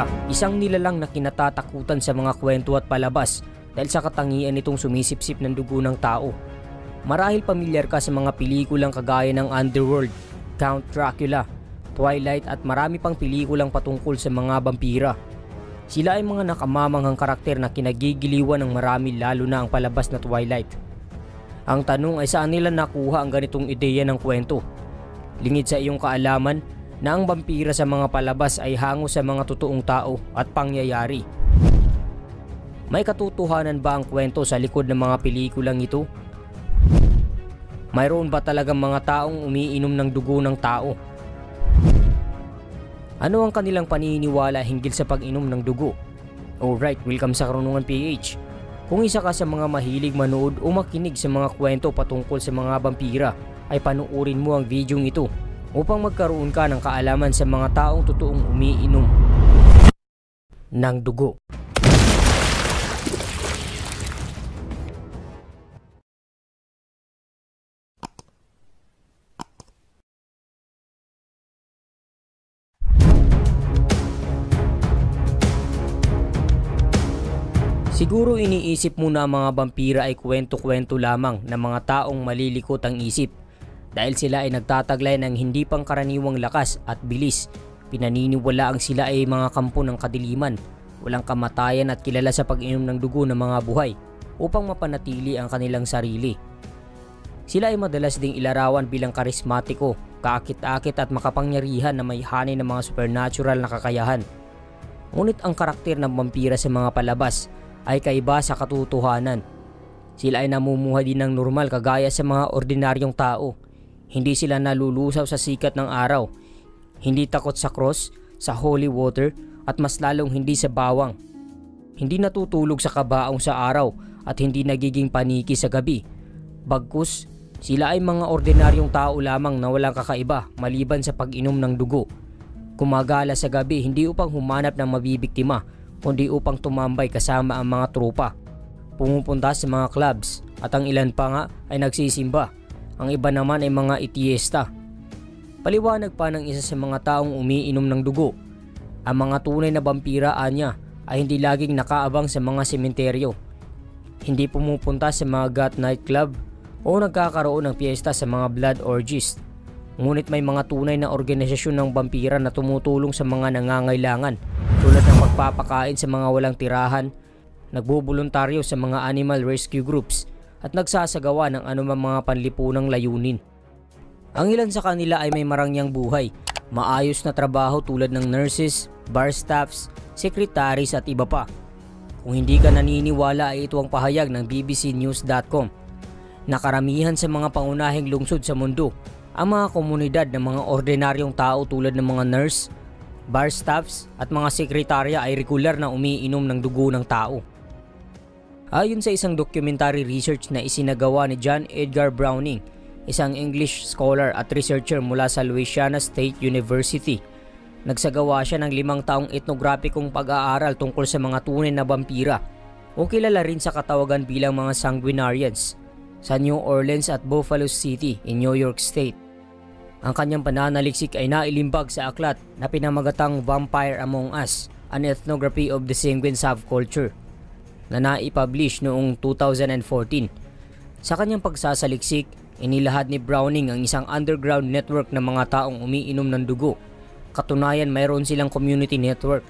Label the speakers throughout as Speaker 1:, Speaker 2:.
Speaker 1: vampira, isang nilalang na kinatatakutan sa mga kwento at palabas dahil sa katangian nitong sumisipsip ng dugo ng tao. Marahil pamilyar ka sa mga pelikulang kagaya ng Underworld, Count Dracula, Twilight at marami pang pelikulang patungkol sa mga vampira. Sila ay mga nakamamanghang karakter na kinagigiliwan ng marami, lalo na ang palabas na Twilight. Ang tanong ay saan nila nakuha ang ganitong ideya ng kwento? Lingid sa iyong kaalaman na ang vampira sa mga palabas ay hango sa mga totoong tao at pangyayari. May katotohanan ba ang kwento sa likod ng mga pelikulang ito? Mayroon ba talagang mga taong umiinom ng dugo ng tao? Ano ang kanilang paniniwala hinggil sa pag-inom ng dugo? Alright, welcome sa Karunungan PH. Kung isa ka sa mga mahilig manood o makinig sa mga kwento patungkol sa mga vampira, ay panuorin mo ang videong ito upang magkaroon ka ng kaalaman sa mga taong totoong umiinom ng dugo. Siguro iniisip mo na ang mga vampira ay kwento-kwento lamang ng mga taong malilikot ang isip dahil sila ay nagtataglay ng hindi pangkaraniwang lakas at bilis. Pinaniniwalaang sila ay mga kampo ng kadiliman, walang kamatayan at kilala sa pag-inom ng dugo ng mga buhay upang mapanatili ang kanilang sarili. Sila ay madalas ding ilarawan bilang karismatiko, kaakit-akit at makapangyarihan na may hanay ng mga supernatural na kakayahan. Ngunit ang karakter ng vampira sa mga palabas ay kaiba sa katotohanan. Sila ay namumuhay din ng normal kagaya sa mga ordinaryong tao. Hindi sila nalulusaw sa sikat ng araw, hindi takot sa cross, sa holy water at mas lalong hindi sa bawang. Hindi natutulog sa kabaong sa araw at hindi nagiging paniki sa gabi. Bagkus, sila ay mga ordinaryong tao lamang na walang kakaiba maliban sa pag-inom ng dugo. Gumagala sa gabi hindi upang humanap ng mabibiktima, kundi upang tumambay kasama ang mga tropa. Pumupunta sa mga clubs at ang ilan pa nga ay nagsisimba. Ang iba naman ay mga itiesta. Paliwanag pa ng isa sa mga taong umiinom ng dugo. Ang mga tunay na vampira anya ay hindi laging nakaabang sa mga sementeryo. Hindi pumupunta sa mga goth nightclub o nagkakaroon ng piyesta sa mga blood orgies. Ngunit may mga tunay na organisasyon ng vampira na tumutulong sa mga nangangailangan, tulad ng pagpapakain sa mga walang tirahan, nagbubuluntaryo sa mga animal rescue groups at nagsasagawa ng anumang mga panlipunang layunin. Ang ilan sa kanila ay may marangyang buhay, maayos na trabaho tulad ng nurses, bar staffs, secretaries at iba pa. Kung hindi ka naniniwala ay ito ang pahayag ng bbcnews.com. Nakaramihan sa mga pangunahing lungsod sa mundo, ang mga komunidad ng mga ordinaryong tao tulad ng mga nurse, bar staffs at mga sekretarya ay regular na umiinom ng dugo ng tao. Ayon sa isang documentary research na isinagawa ni John Edgar Browning, isang English scholar at researcher mula sa Louisiana State University, nagsagawa siya ng 5 taong etnograpikong pag-aaral tungkol sa mga tunay na vampira o kilala rin sa katawagan bilang mga sanguinarians sa New Orleans at Buffalo City in New York State. Ang kanyang pananaliksik ay nailimbag sa aklat na pinamagatang Vampire Among Us, An Ethnography of the Sanguine Subculture, na naipublish noong 2014. Sa kanyang pagsasaliksik, inilahad ni Browning ang isang underground network ng mga taong umiinom ng dugo. Katunayan, mayroon silang community network.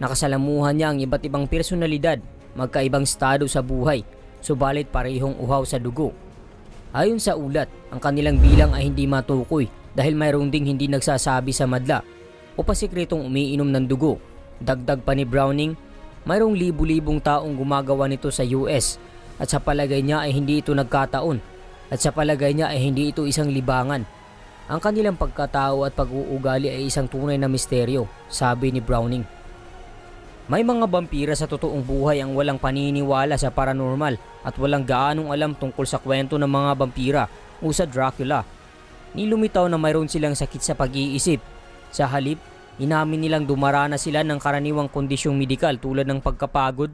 Speaker 1: Nakasalamuhan niya ang iba't ibang personalidad, magkaibang estado sa buhay, subalit parehong uhaw sa dugo. Ayon sa ulat, ang kanilang bilang ay hindi matukoy dahil mayroon ding hindi nagsasabi sa madla o pasikretong umiinom ng dugo. Dagdag pa ni Browning, mayroong libu-libong taong gumagawa nito sa US at sa palagay niya ay hindi ito nagkataon at sa palagay niya ay hindi ito isang libangan. Ang kanilang pagkatao at pag-uugali ay isang tunay na misteryo, sabi ni Browning. May mga vampira sa totoong buhay ang walang paniniwala sa paranormal at walang gaanong alam tungkol sa kwento ng mga vampira o sa Dracula. Nilumitaw na mayroon silang sakit sa pag-iisip. Sa halip, inamin nilang dumarana sila ng karaniwang kondisyong medikal tulad ng pagkapagod,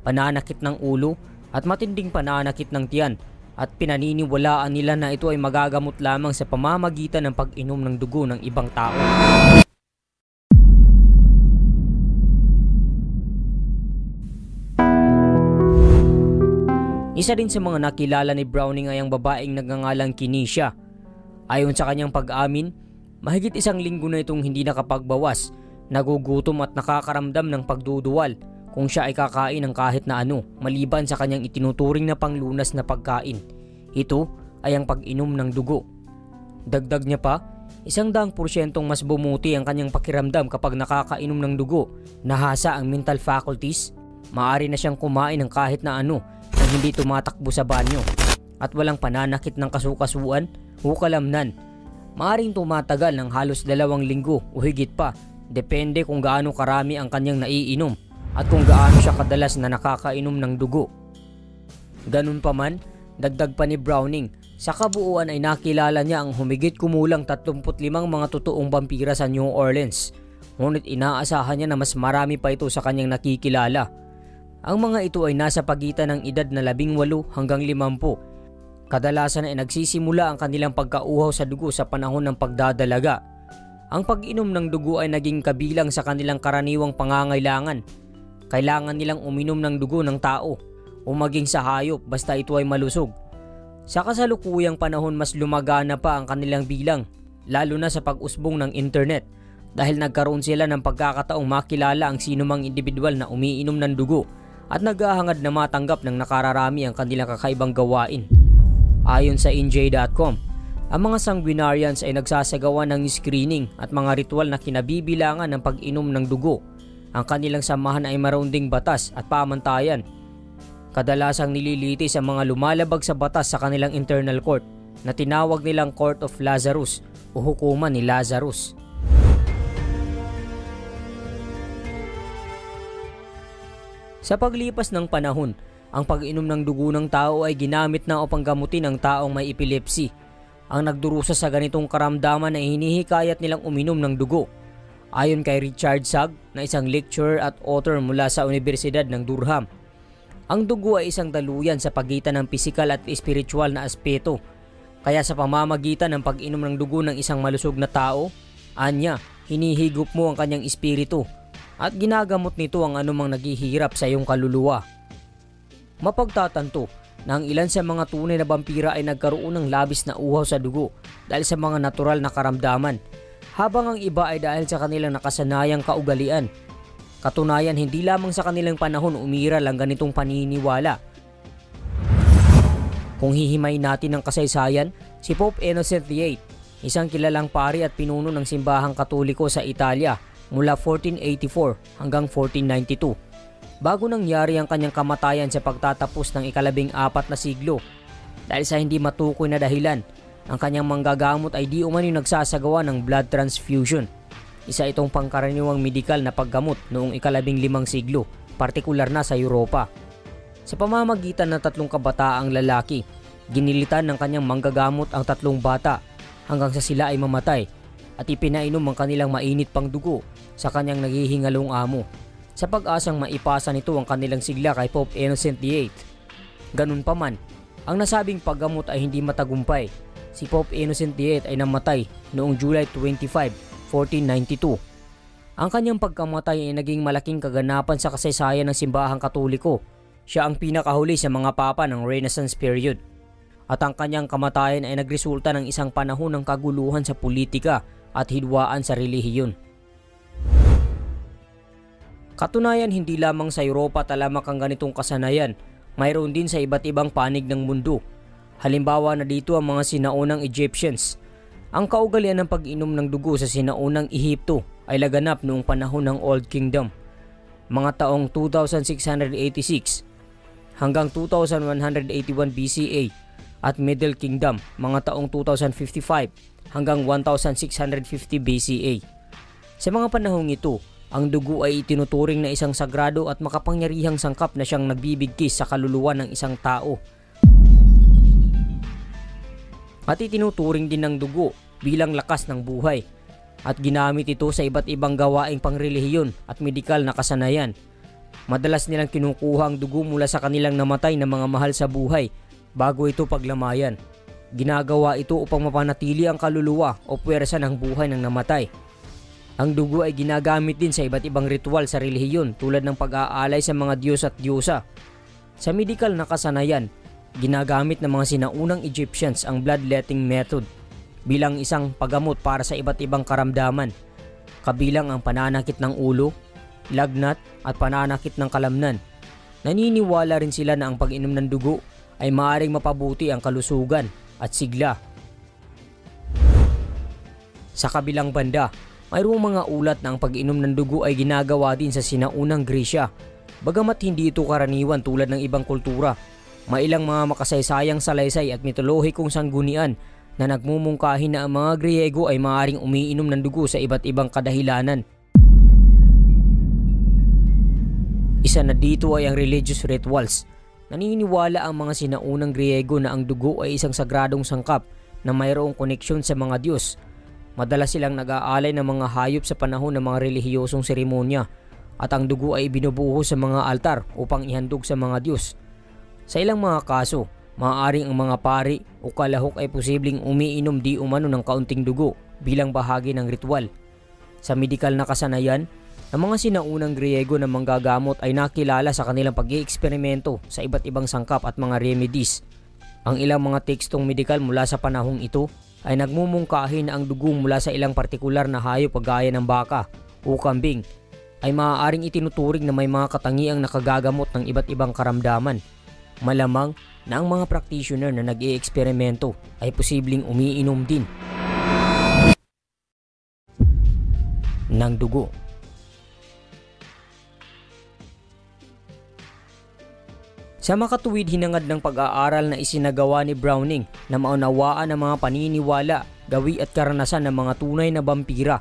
Speaker 1: pananakit ng ulo at matinding pananakit ng tiyan, at pinaniniwalaan nila na ito ay magagamot lamang sa pamamagitan ng pag-inom ng dugo ng ibang tao. Isa din sa mga nakilala ni Browning ay ang babaeng nagngangalang Kenesha. Ayon sa kanyang pag-amin, mahigit 1 linggo na itong hindi nakapagbawas, nagugutom at nakakaramdam ng pagduduwal kung siya ay kakain ng kahit na ano maliban sa kanyang itinuturing na panglunas na pagkain. Ito ay ang pag-inom ng dugo. Dagdag niya pa, 100% mas bumuti ang kanyang pakiramdam kapag nakakainom ng dugo. Nahasa ang mental faculties, maaari na siyang kumain ng kahit na ano nang hindi tumatakbo sa banyo at walang pananakit ng kasukasuan o kalamnan. Maaring tumatagal ng halos 2 linggo o higit pa, depende kung gaano karami ang kanyang naiinom at kung gaano siya kadalas na nakakainom ng dugo. Ganun pa man, dagdag pa ni Browning, sa kabuuan ay nakilala niya ang humigit kumulang 35 mga totoong vampira sa New Orleans. Ngunit inaasahan niya na mas marami pa ito sa kanyang nakikilala. Ang mga ito ay nasa pagitan ng edad na 18 hanggang 50. Kadalasan ay nagsisimula ang kanilang pagkauhaw sa dugo sa panahon ng pagdadalaga. Ang pag-inom ng dugo ay naging kabilang sa kanilang karaniwang pangangailangan. Kailangan nilang uminom ng dugo ng tao o maging sa hayop basta ito ay malusog. Sa kasalukuyang panahon mas lumagana pa ang kanilang bilang, lalo na sa pag-usbong ng internet dahil nagkaroon sila ng pagkakataong makilala ang sinumang individual na umiinom ng dugo at naghahangad na matanggap ng nakararami ang kanilang kakaibang gawain. Ayon sa NJ.com, ang mga sanguinarians ay nagsasagawa ng screening at mga ritual na kinabibilangan ng pag-inom ng dugo. Ang kanilang samahan ay mayroon ding batas at pamantayan. Kadalasang nililitis ang mga lumalabag sa batas sa kanilang internal court na tinawag nilang Court of Lazarus o hukuman ni Lazarus. Sa paglipas ng panahon, ang pag-inom ng dugo ng tao ay ginamit na upang gamutin ang taong may epilepsy. Ang nagdurusa sa ganitong karamdaman ay hinihikayat nilang uminom ng dugo. Ayon kay Richard Sagg na isang lecturer at author mula sa Universidad ng Durham, ang dugo ay isang daluyan sa pagitan ng pisikal at espiritual na aspeto. Kaya sa pamamagitan ng pag-inom ng dugo ng isang malusog na tao, anya, hinihigop mo ang kanyang espiritu at ginagamot nito ang anumang naghihirap sa iyong kaluluwa. Mapagtatanto na ang ilan sa mga tunay na vampira ay nagkaroon ng labis na uhaw sa dugo dahil sa mga natural na karamdaman, habang ang iba ay dahil sa kanilang nakasanayang kaugalian. Katunayan, hindi lamang sa kanilang panahon umiral ang ganitong paniniwala. Kung hihimayin natin ang kasaysayan, si Pope Innocent VIII, isang kilalang pari at pinuno ng simbahang Katoliko sa Italia mula 1484 hanggang 1492. Bago nangyari ang kanyang kamatayan sa pagtatapos ng ika-14 na siglo, dahil sa hindi matukoy na dahilan, ang kanyang manggagamot ay di umano'y nagsasagawa ng blood transfusion. Isa itong pangkaraniwang medikal na paggamot noong ika-15 siglo, partikular na sa Europa. Sa pamamagitan ng 3 kabataang lalaki, ginilitan ng kanyang manggagamot ang 3 bata hanggang sa sila ay mamatay at ipinainom ang kanilang mainit pang dugo sa kanyang naghihingalong amo sa pag-asang maipasa nito ang kanilang sigla kay Pope Innocent VIII. Ganun pa man, ang nasabing paggamot ay hindi matagumpay. Si Pope Innocent VIII ay namatay noong July 25, 1492. Ang kanyang pagkamatay ay naging malaking kaganapan sa kasaysayan ng simbahang Katoliko. Siya ang pinakahuli sa mga papa ng Renaissance period. At ang kanyang kamatayan ay nagresulta ng isang panahon ng kaguluhan sa politika at hidwaan sa relihiyon. Katunayan, hindi lamang sa Europa talamak ang ganitong kasanayan, mayroon din sa iba't ibang panig ng mundo. Halimbawa na dito ang mga sinaunang Egyptians. Ang kaugalian ng pag-inom ng dugo sa sinaunang Ehipto ay laganap noong panahon ng Old Kingdom, mga taong 2686 hanggang 2181 BCA, at Middle Kingdom, mga taong 2055 hanggang 1650 BCA. Sa mga panahong ito, ang dugo ay itinuturing na isang sagrado at makapangyarihang sangkap na siyang nagbibigkis sa kaluluwa ng isang tao. At itinuturing din ng dugo bilang lakas ng buhay at ginamit ito sa iba't ibang gawaing pangrelihiyon at medikal na kasanayan. Madalas nilang kinukuha ang dugo mula sa kanilang namatay na mga mahal sa buhay bago ito paglamayan. Ginagawa ito upang mapanatili ang kaluluwa o puwersa ng buhay ng namatay. Ang dugo ay ginagamit din sa iba't ibang ritual sa relihiyon tulad ng pag-aalay sa mga diyos at diyosa. Sa medikal na kasanayan, Ginagamit ng mga sinaunang Egyptians ang bloodletting method bilang isang paggamot para sa iba't ibang karamdaman, kabilang ang pananakit ng ulo, lagnat at pananakit ng kalamnan. Naniniwala rin sila na ang pag-inom ng dugo ay maaaring mapabuti ang kalusugan at sigla. Sa kabilang banda, mayroong mga ulat na ang pag-inom ng dugo ay ginagawa din sa sinaunang Gresya. Bagamat hindi ito karaniwan tulad ng ibang kultura, may ilang mga makasaysayang salaysay at mitolohikong sanggunian na nagmumungkahi na ang mga Griego ay maaaring umiinom ng dugo sa iba't ibang kadahilanan. Isa na dito ay ang religious rituals. Naniniwala ang mga sinaunang Griego na ang dugo ay isang sagradong sangkap na mayroong koneksyon sa mga Diyos. Madalas silang nag-aalay ng mga hayop sa panahon ng mga relihiyosong seremonya at ang dugo ay binubuhos sa mga altar upang ihandog sa mga Diyos. Sa ilang mga kaso, maaaring ang mga pari o kalahok ay posibleng umiinom di umano ng kaunting dugo bilang bahagi ng ritual. Sa medikal na kasanayan, ang mga sinaunang Griego na manggagamot ay nakilala sa kanilang pag-ieksperimento sa iba't ibang sangkap at mga remedies. Ang ilang mga tekstong medikal mula sa panahong ito ay nagmumungkahi na ang dugo mula sa ilang partikular na hayop kagaya ng baka o kambing ay maaaring itinuturing na may mga katangiang nakagagamot ng iba't ibang karamdaman. Malamang na ang mga practitioner na nag-i-eksperimento ay posibleng umiinom din ng dugo. Sa makatuwid hinangad ng pag-aaral na isinagawa ni Browning na maunawaan ang mga paniniwala, gawi at karanasan ng mga tunay na vampira,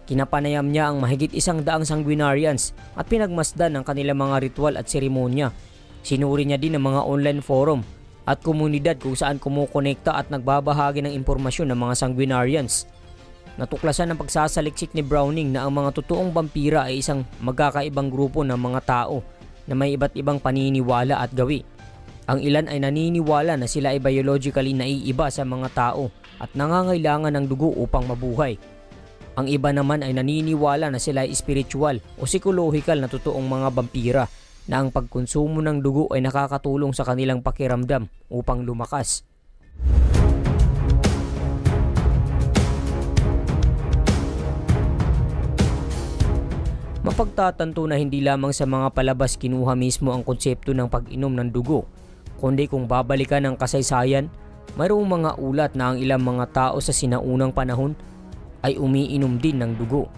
Speaker 1: kinapanayam niya ang mahigit 100 sanguinarians at pinagmasdan ang kanilang mga ritual at seremonya. Sinuri niya din ang mga online forum at komunidad kung saan kumukonekta at nagbabahagi ng impormasyon ng mga sanguinarians. Natuklasan ng pagsasaliksik ni Browning na ang mga totoong vampira ay isang magkakaibang grupo ng mga tao na may iba't ibang paniniwala at gawi. Ang ilan ay naniniwala na sila ay biologically naiiba sa mga tao at nangangailangan ng dugo upang mabuhay. Ang iba naman ay naniniwala na sila ay spiritual o psychological na totoong mga vampira na ang pagkonsumo ng dugo ay nakakatulong sa kanilang pakiramdam upang lumakas. Mapagtatanto na hindi lamang sa mga palabas kinuha mismo ang konsepto ng pag-inom ng dugo, kundi kung babalikan ang kasaysayan, mayroong mga ulat na ang ilang mga tao sa sinaunang panahon ay umiinom din ng dugo.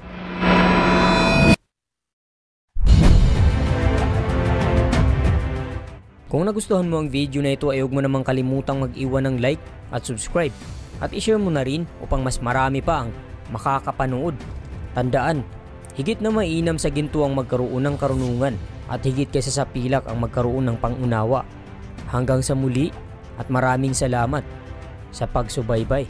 Speaker 1: Kung nagustuhan mo ang video na ito ay huwag mo namang kalimutang mag-iwan ng like at subscribe at i-share mo na rin upang mas marami pa ang makakapanood. Tandaan, higit na mainam sa ginto ang magkaroon ng karunungan at higit kaysa sa pilak ang magkaroon ng pangunawa. Hanggang sa muli at maraming salamat sa pagsubaybay.